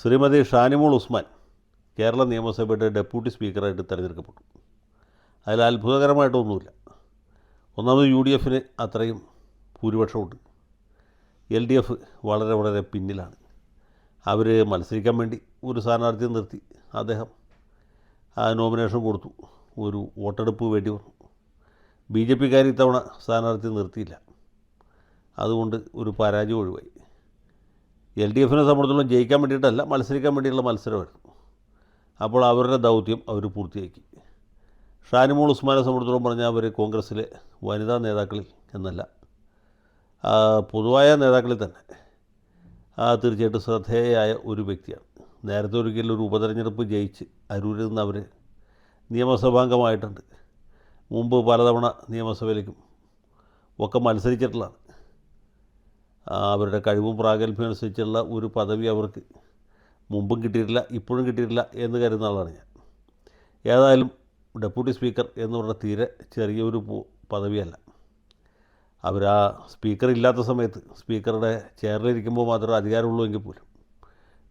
ശ്രീമതി ഷാനിമോൾ ഉസ്മാൻ കേരള നിയമസഭയുടെ ഡെപ്യൂട്ടി സ്പീക്കറായിട്ട് തിരഞ്ഞെടുക്കപ്പെട്ടു. അതിൽ അത്ഭുതകരമായിട്ടൊന്നുമില്ല. ഒന്നാമത് UDFന് അത്രയും ഭൂരിപക്ഷമുണ്ട്. LDF വളരെ വളരെ പിന്നിലാണ്. അവർ മത്സരിക്കാൻ വേണ്ടി ഒരു സ്ഥാനാർത്ഥിയെ നിർത്തി. അദ്ദേഹം നോമിനേഷൻ കൊടുത്തു. ഒരു വോട്ടെടുപ്പ് വേണ്ടി വന്നു. BJPക്കാർ ഇത്തവണ സ്ഥാനാർത്ഥി നിർത്തിയില്ല. അതുകൊണ്ട് ഒരു പരാജയം ഒഴിവായി. LDFനെ സംബന്ധിച്ചിടത്തോളം ജയിക്കാൻ വേണ്ടിയിട്ടല്ല, മത്സരിക്കാൻ വേണ്ടിയുള്ള മത്സരമായിരുന്നു. അപ്പോൾ അവരുടെ ദൗത്യം അവർ പൂർത്തിയാക്കി. ഷാനിമോൾ ഉസ്മാനെ സംബന്ധിച്ചിടത്തോളം പറഞ്ഞാൽ അവർ കോൺഗ്രസ്സിലെ വനിതാ നേതാക്കളിൽ എന്നല്ല, പൊതുവായ നേതാക്കളിൽ തന്നെ തീർച്ചയായിട്ടും ശ്രദ്ധേയയായ ഒരു വ്യക്തിയാണ്. നേരത്തെ ഒരിക്കലും ഒരു ഉപതെരഞ്ഞെടുപ്പ് ജയിച്ച് അരൂരിൽ നിന്ന് അവർ നിയമസഭാംഗമായിട്ടുണ്ട്. മുമ്പ് പലതവണ നിയമസഭയിലേക്കും ഒക്കെ മത്സരിച്ചിട്ടുള്ളതാണ്. അവരുടെ കഴിവും പ്രാഗൽഭ്യം അനുസരിച്ചുള്ള ഒരു പദവി അവർക്ക് മുമ്പും കിട്ടിയിട്ടില്ല, ഇപ്പോഴും കിട്ടിയിട്ടില്ല എന്ന് കരുതുന്ന ആളാണ് ഞാൻ. ഏതായാലും ഡെപ്യൂട്ടി സ്പീക്കർ എന്ന് പറഞ്ഞാൽ തീരെ ചെറിയൊരു പദവിയല്ല. അവർ സ്പീക്കർ ഇല്ലാത്ത സമയത്ത് സ്പീക്കറുടെ ചെയറിലിരിക്കുമ്പോൾ മാത്രമേ അധികാരമുള്ളൂ എങ്കിൽ പോലും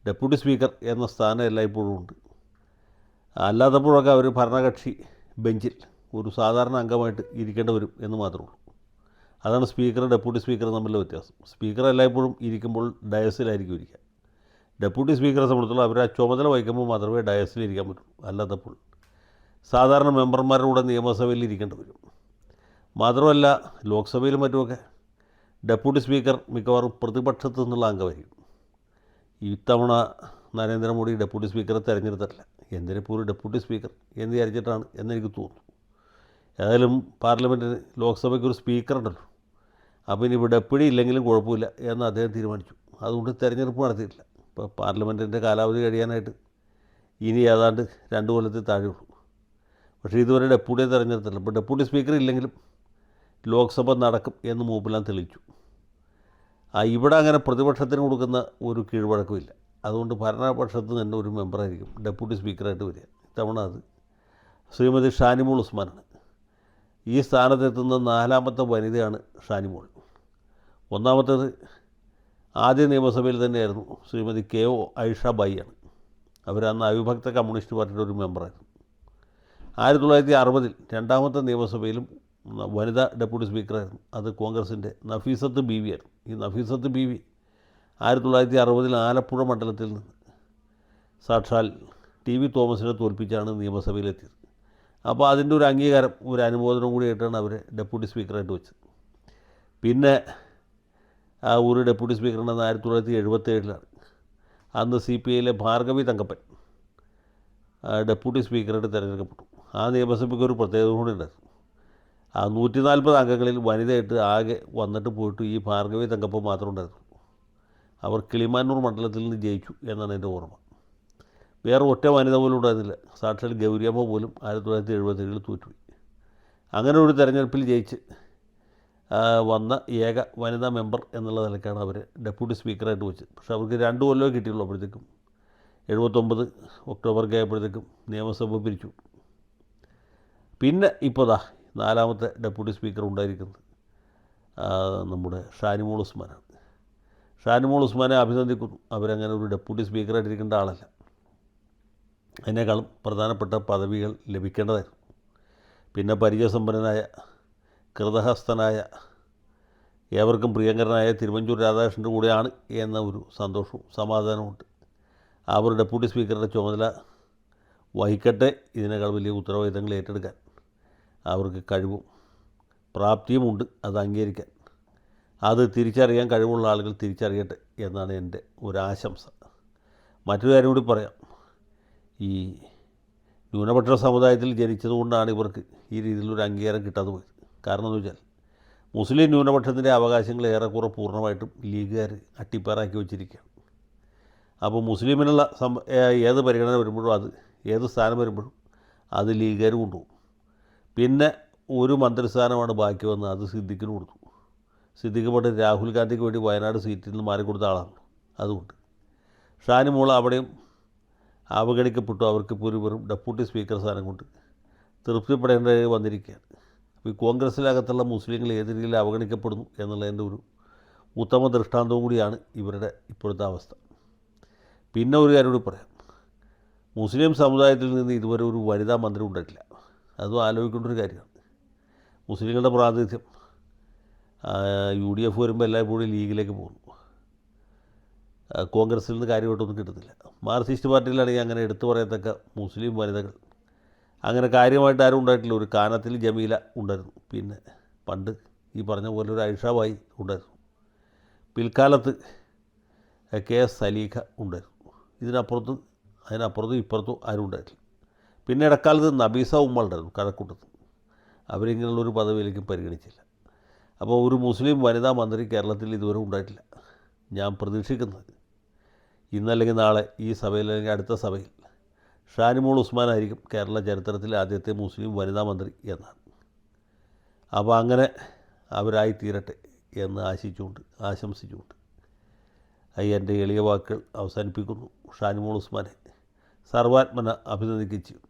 ഡെപ്യൂട്ടി സ്പീക്കർ എന്ന സ്ഥാനം എല്ലായ്പ്പോഴും ഉണ്ട്. അല്ലാത്തപ്പോഴൊക്കെ അവർ ഭരണകക്ഷി ബെഞ്ചിൽ ഒരു സാധാരണ അംഗമായിട്ട് ഇരിക്കേണ്ടി വരും എന്ന് മാത്രമേ ഉള്ളൂ. അതാണ് സ്പീക്കറും ഡെപ്യൂട്ടി സ്പീക്കറും തമ്മിലുള്ള വ്യത്യാസം. സ്പീക്കർ എല്ലായ്പ്പോഴും ഇരിക്കുമ്പോൾ ഡയസിലായിരിക്കും ഇരിക്കുക. ഡെപ്യൂട്ടി സ്പീക്കറെ സംബന്ധിച്ചുള്ള അവർ ചുമതല വഹിക്കുമ്പോൾ മാത്രമേ ഡയസിലിരിക്കാൻ പറ്റുള്ളൂ. അല്ലാത്തപ്പോൾ സാധാരണ മെമ്പർമാരുടെ കൂടെ നിയമസഭയിൽ ഇരിക്കേണ്ടി വരും. മാത്രമല്ല, ലോക്സഭയിലും മറ്റുമൊക്കെ ഡെപ്യൂട്ടി സ്പീക്കർ മിക്കവാറും പ്രതിപക്ഷത്തു നിന്നുള്ള അംഗമായിരിക്കും. ഇത്തവണ നരേന്ദ്രമോദി ഡെപ്യൂട്ടി സ്പീക്കറെ തിരഞ്ഞെടുത്തിട്ടില്ല. എന്തിനിപ്പോൾ ഒരു ഡെപ്യൂട്ടി സ്പീക്കർ എന്ന് വിചാരിച്ചിട്ടാണ് എന്നെനിക്ക് തോന്നുന്നു. ഏതായാലും പാർലമെൻറ്റിന് ലോക്സഭയ്ക്ക് ഒരു സ്പീക്കറുണ്ടല്ലോ, അപ്പോൾ ഇനി ഇവിടെ ഡെപ്യൂട്ടി ഇല്ലെങ്കിലും കുഴപ്പമില്ല എന്ന് അദ്ദേഹം തീരുമാനിച്ചു. അതുകൊണ്ട് തിരഞ്ഞെടുപ്പ് നടത്തിയിട്ടില്ല. ഇപ്പോൾ പാർലമെൻറ്റിൻ്റെ കാലാവധി കഴിയാനായിട്ട് ഇനി ഏതാണ്ട് 2 കൊല്ലത്തിൽ താഴെയുള്ളൂ. പക്ഷേ ഇതുവരെ ഡെപ്യൂട്ടിയെ തിരഞ്ഞെടുത്തില്ല. ഇപ്പോൾ ഡെപ്യൂട്ടി സ്പീക്കർ ഇല്ലെങ്കിലും ലോക്സഭ നടക്കും എന്ന് മൂപ്പെല്ലാം തെളിയിച്ചു. ഇവിടെ അങ്ങനെ പ്രതിപക്ഷത്തിന് കൊടുക്കുന്ന ഒരു കീഴ്വഴക്കമില്ല. അതുകൊണ്ട് ഭരണപക്ഷത്ത് തന്നെ ഒരു മെമ്പറായിരിക്കും ഡെപ്യൂട്ടി സ്പീക്കറായിട്ട് വരിക. ഇത്തവണ അത് ശ്രീമതി ഷാനിമോൾ ഉസ്മാനാണ്. ഈ സ്ഥാനത്തെത്തുന്ന 4ാമത്തെ വനിതയാണ് ഷാനിമോൾ. 1ാമത്തേത് ആദ്യ നിയമസഭയിൽ തന്നെയായിരുന്നു ശ്രീമതി KO ഐഷ ബായിയാണ്. അവരന്ന് അവിഭക്ത കമ്മ്യൂണിസ്റ്റ് പാർട്ടിയുടെ ഒരു മെമ്പറായിരുന്നു. 1960-ൽ 2ാമത്തെ നിയമസഭയിലും വനിതാ ഡെപ്യൂട്ടി സ്പീക്കറായിരുന്നു. അത് കോൺഗ്രസിൻ്റെ നഫീസത്ത് ബീവി ആയിരുന്നു. ഈ നഫീസത്ത് ബീവി 1960-ൽ ആലപ്പുഴ മണ്ഡലത്തിൽ നിന്ന് സാക്ഷാൽ TV തോമസിനെ തോൽപ്പിച്ചാണ് നിയമസഭയിലെത്തിയത്. അപ്പോൾ അതിൻ്റെ ഒരു അംഗീകാരം, ഒരു അനുമോദനം കൂടി ആയിട്ടാണ് അവരെ ഡെപ്യൂട്ടി സ്പീക്കറായിട്ട് വെച്ചത്. പിന്നെ ഒരു ഡെപ്യൂട്ടി സ്പീക്കറിൻ്റെ 1977-ലാണ്. അന്ന് CPIയിലെ ഭാർഗവി തങ്കപ്പൻ ഡെപ്യൂട്ടി സ്പീക്കറായിട്ട് തിരഞ്ഞെടുക്കപ്പെട്ടു. ആ നിയമസഭയ്ക്ക് ഒരു പ്രത്യേകത കൂടി ഉണ്ടായിരുന്നു. 140 അംഗങ്ങളിൽ വനിതയായിട്ട് ആകെ വന്നിട്ട് പോയിട്ട് ഈ ഭാർഗവി തങ്കപ്പൻ മാത്രം ഉണ്ടായിരുന്നു. അവർ കിളിമാനൂർ മണ്ഡലത്തിൽ നിന്ന് ജയിച്ചു എന്നാണ് എൻ്റെ ഓർമ്മ. വേറെ ഒറ്റ വനിത പോലും ഉണ്ടായിരുന്നില്ല. സാക്ഷാൽ ഗൗരിയമ്മ പോലും 1977-ൽ തോറ്റുപോയി. അങ്ങനെ ഒരു തെരഞ്ഞെടുപ്പിൽ ജയിച്ച് വന്ന ഏക വനിതാ മെമ്പർ എന്നുള്ള നിലയ്ക്കാണ് അവർ ഡെപ്യൂട്ടി സ്പീക്കറായിട്ട് വെച്ചത്. പക്ഷേ അവർക്ക് 2 കൊല്ലമേ കിട്ടിയുള്ളൂ. അപ്പോഴത്തേക്കും 79 ഒക്ടോബർക്ക് ആയപ്പോഴത്തേക്കും നിയമസഭ പിരിച്ചു. പിന്നെ ഇപ്പോൾ 4ാമത്തെ ഡെപ്യൂട്ടി സ്പീക്കർ ഉണ്ടായിരിക്കുന്നത് നമ്മുടെ ഷാനിമോൾ ഉസ്മാനാണ്. ഷാനിമോൾ ഉസ്മാനെ അഭിനന്ദിക്കുന്നു. അവരങ്ങനെ ഒരു ഡെപ്യൂട്ടി സ്പീക്കറായിട്ടിരിക്കേണ്ട ആളല്ല. അതിനേക്കാളും പ്രധാനപ്പെട്ട പദവികൾ ലഭിക്കേണ്ടതായിരുന്നു. പിന്നെ പരിചയസമ്പന്നനായ, കൃതഹസ്തനായ, ഏവർക്കും പ്രിയങ്കരനായ തിരുവഞ്ചൂർ രാധാകൃഷ്ണൻ്റെ കൂടെയാണ് എന്ന ഒരു സന്തോഷവും സമാധാനമുണ്ട്. അവർ ഡെപ്യൂട്ടി സ്പീക്കറുടെ ചുമതല വഹിക്കട്ടെ. ഇതിനേക്കാൾ വലിയ ഉത്തരവാദിത്തങ്ങൾ ഏറ്റെടുക്കാൻ അവർക്ക് കഴിവും പ്രാപ്തിയുമുണ്ട്. അത് അംഗീകരിക്കാൻ, അത് തിരിച്ചറിയാൻ കഴിവുള്ള ആളുകൾ തിരിച്ചറിയട്ടെ എന്നാണ് എൻ്റെ ഒരാശംസ. മറ്റൊരു കാര്യം കൂടി പറയാം. ഈ ന്യൂനപക്ഷ സമുദായത്തിൽ ജനിച്ചതുകൊണ്ടാണ് ഇവർക്ക് ഈ രീതിയിലൊരു അംഗീകാരം കിട്ടാതെ പോയത്. കാരണം എന്ന് വെച്ചാൽ മുസ്ലിം ന്യൂനപക്ഷത്തിൻ്റെ അവകാശങ്ങൾ ഏറെക്കുറെ പൂർണ്ണമായിട്ടും ലീഗുകാർ അട്ടിപ്പാറാക്കി വെച്ചിരിക്കുകയാണ്. അപ്പോൾ മുസ്ലിമിനുള്ള ഏത് പരിഗണന വരുമ്പോഴും, അത് ഏത് സ്ഥാനം വരുമ്പോഴും അത് ലീഗുകാർ കൊണ്ടുപോകും. പിന്നെ ഒരു മന്ത്രിസ്ഥാനമാണ് ബാക്കി വന്നത്. അത് സിദ്ദിഖിന് കൊടുത്തു. സിദ്ദിഖ് പണ്ട് രാഹുൽ ഗാന്ധിക്ക് വേണ്ടി വയനാട് സീറ്റിൽ നിന്ന് മാറിക്കൊടുത്ത ആളാണ്. അതുകൊണ്ട് ഷാനിമോൾ അവിടെയും അവഗണിക്കപ്പെട്ടു. അവർക്കിപ്പോൾ ഒരു വെറും ഡെപ്യൂട്ടി സ്പീക്കർ സ്ഥാനം കൊണ്ട് തൃപ്തിപ്പെടേണ്ട വന്നിരിക്കുകയാണ്. അപ്പോൾ ഈ കോൺഗ്രസ്സിനകത്തുള്ള മുസ്ലിങ്ങൾ ഏത് രീതിയിൽ അവഗണിക്കപ്പെടുന്നു എന്നുള്ളതിൻ്റെ ഒരു ഉത്തമ ദൃഷ്ടാന്തവും കൂടിയാണ് ഇവരുടെ ഇപ്പോഴത്തെ അവസ്ഥ. പിന്നെ ഒരു കാര്യം കൂടി പറയാം. മുസ്ലിം സമുദായത്തിൽ നിന്ന് ഇതുവരെ ഒരു വനിതാ മന്ത്രി ഉണ്ടായിട്ടില്ല. അതും ആലോചിക്കേണ്ട ഒരു കാര്യമാണ്. മുസ്ലിങ്ങളുടെ പ്രാതിനിധ്യം UDF വരുമ്പോൾ എല്ലായ്പ്പോഴും ലീഗിലേക്ക് പോകുന്നു. കോൺഗ്രസിൽ നിന്ന് കാര്യമായിട്ടൊന്നും കിട്ടുന്നില്ല. മാർക്സിസ്റ്റ് പാർട്ടിയിലാണെങ്കിൽ അങ്ങനെ എടുത്തു പറയത്തക്ക മുസ്ലിം വനിതകൾ അങ്ങനെ കാര്യമായിട്ട് ആരും ഉണ്ടായിട്ടില്ല. ഒരു കാനത്തിൽ ജമീല ഉണ്ടായിരുന്നു. പിന്നെ പണ്ട് ഈ പറഞ്ഞ പോലെ ഒരു ഐഷ ബായി ഉണ്ടായിരുന്നു. പിൽക്കാലത്ത് KS സലീഖ ഉണ്ടായിരുന്നു. അതിനപ്പുറത്തും ഇപ്പുറത്തും ആരും ഉണ്ടായിട്ടില്ല. പിന്നെ ഇടക്കാലത്ത് നബീസ ഉമ്മ ഉണ്ടായിരുന്നു കഴക്കൂട്ടത്ത്. അവരിങ്ങനെയുള്ളൊരു പദവിയിലേക്കും പരിഗണിച്ചില്ല. അപ്പോൾ ഒരു മുസ്ലിം വനിതാ മന്ത്രി കേരളത്തിൽ ഇതുവരെ ഉണ്ടായിട്ടില്ല. ഞാൻ പ്രതീക്ഷിക്കുന്നത് ഇന്നല്ലെങ്കിൽ നാളെ ഈ സഭയിൽ അല്ലെങ്കിൽ അടുത്ത സഭയിൽ ഷാനിമോൾ ഉസ്മാനായിരിക്കും കേരള ചരിത്രത്തിലെ ആദ്യത്തെ മുസ്ലിം വനിതാ മന്ത്രി എന്നാണ്. അപ്പോൾ അങ്ങനെ അവരായി തീരട്ടെ എന്ന് ആശംസിച്ചുകൊണ്ട് എൻ്റെ എളിയ വാക്കുകൾ അവസാനിപ്പിക്കുന്നു. ഷാനിമോൾ ഉസ്മാനെ സർവാത്മന അഭിനന്ദിക്കുകയും ചെയ്യും.